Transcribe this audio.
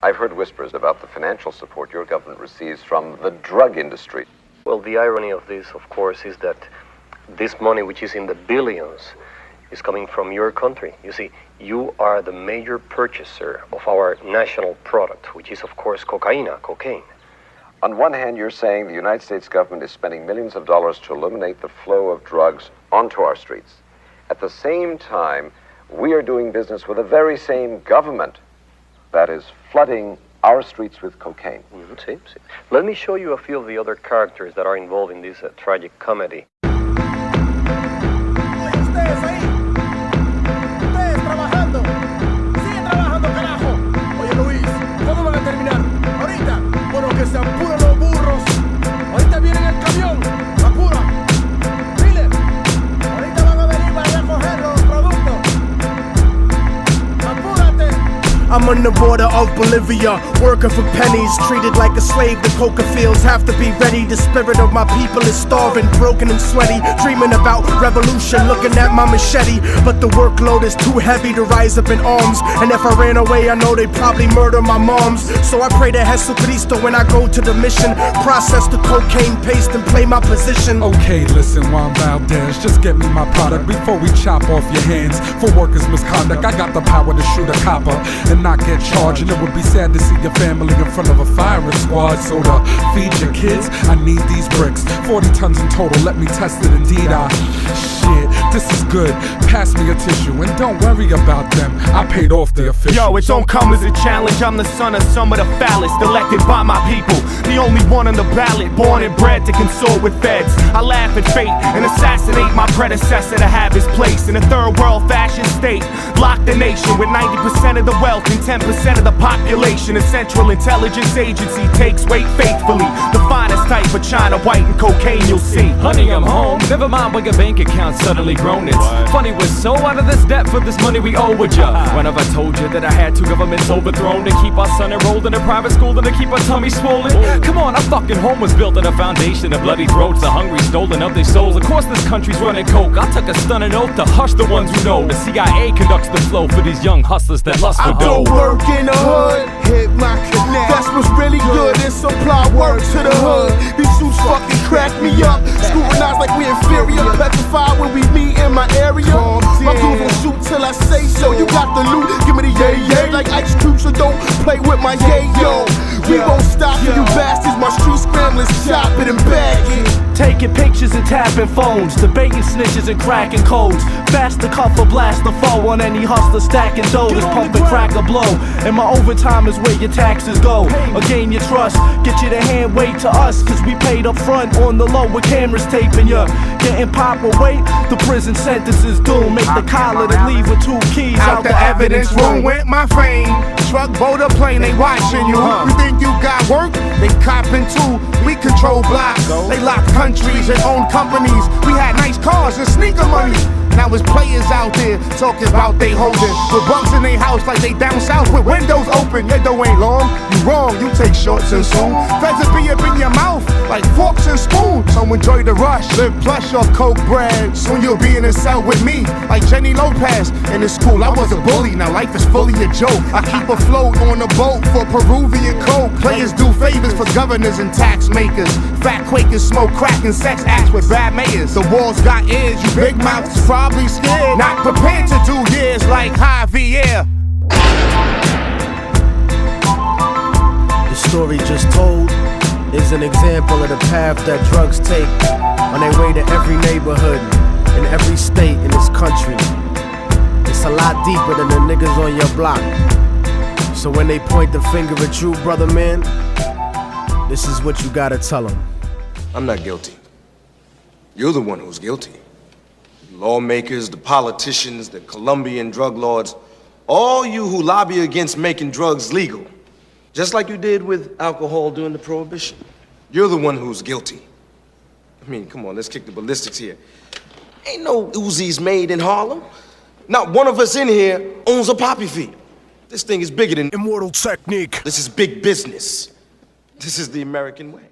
I've heard whispers about the financial support your government receives from the drug industry. Well, the irony of this, of course, is that this money, which is in the billions, is coming from your country. You see, you are the major purchaser of our national product, which is, of course, cocaine. On one hand, you're saying the United States government is spending millions of dollars to eliminate the flow of drugs onto our streets. At the same time, we are doing business with the very same government that is flooding our streets with cocaine. See. Let me show you a few of the other characters that are involved in this tragic comedy. I'm on the border of Bolivia, working for pennies, treated like a slave. The coca fields have to be ready. The spirit of my people is starving, broken and sweaty, dreaming about revolution, looking at my machete. But the workload is too heavy to rise up in arms, and if I ran away, I know they'd probably murder my moms. So I pray to Jesucristo when I go to the mission, process the cocaine paste and play my position. Okay, listen, Juan Valdez, just get me my product before we chop off your hands for workers' misconduct. I got the power to shoot a copper and not get charged, and it would be sad to see your family in front of a firing squad. So to feed your kids, I need these bricks, 40 tons in total, let me test it. Indeed, shit, this is good, pass me a tissue, and don't worry about them, I paid off the official. Yo, it don't come as a challenge, I'm the son of some of the foulest, elected by my people, the only one on the ballot, born and bred to consort with feds. I laugh at fate and assassinate my predecessor to have his place in a third world fashion state. Lock the nation with 90% of the wealth and 10% of the population. A Central Intelligence Agency takes weight faithfully, the finest type of China white and cocaine you'll see. Honey, I'm home, never mind when your bank account suddenly grown. It's funny, we're so out of this debt for this money we owe with ya. When have I told you that I had two governments overthrown to keep our son enrolled in a private school and to keep our tummy swollen? Come on, our fucking home was built on a foundation of bloody throats, the hungry stolen of their souls. Of course this country's running coke, I took a stunning oath to hush the ones who know. The CIA conducts the flow for these young hustlers that lust for dough. I work in the hood, hit my connect. That's what's really good, and supply work to the hood. These suits fucking crack me up, scrutinized like we inferior, petrified when we meet in my area. My dudes will shoot till I say so. You got the loot, give me the yay like Ice Cube, so don't play with my yayo. We won't stop you bastards, my street scramblers chop it and bag it. Taking pictures and tapping phones, debating snitches and cracking codes. Fast to cuff or blast the foe on any hustler stacking dough. This pump and crack a blow, and my overtime is where your taxes go. Or gain your trust, get you to hand wait to us, cause we paid up front on the low with cameras taping ya. Getting pop or wait, the prison sentence is doomed. Make the collar to leave with 2 keys out the evidence room went my fame. Truck, boat, or plane, they watching you. You think you got work? They copping too. We control blocks, they lock countries and own companies. We had nice cars and sneaker money. Now it's players out there talking about they holding with bucks in their house like they down south with windows open. Your dough ain't long, you wrong, you take shorts and soon. Feds will be up in your mouth like forks and spoons. So enjoy the rush, live plush off coke bread. Soon you'll be in a cell with me like Jenny Lopez. In the school I was a bully, now life is fully a joke. I keep afloat on a boat for Peruvian coke. Players do favors for governors and tax makers. Fat Quakers smoke crack and sex acts with bad mayors. The walls got ears, you big mouths probably scared, not prepared to do years like Javier. The story just told is an example of the path that drugs take on their way to every neighborhood in every state in this country. It's a lot deeper than the niggas on your block. So when they point the finger at you, brother man, this is what you gotta tell them. I'm not guilty. You're the one who's guilty. Lawmakers, the politicians, the Colombian drug lords, all you who lobby against making drugs legal, just like you did with alcohol during the Prohibition. You're the one who's guilty. I mean, come on, let's kick the ballistics here. Ain't no Uzis made in Harlem. Not one of us in here owns a poppy field. This thing is bigger than Immortal Technique. This is big business. This is the American way.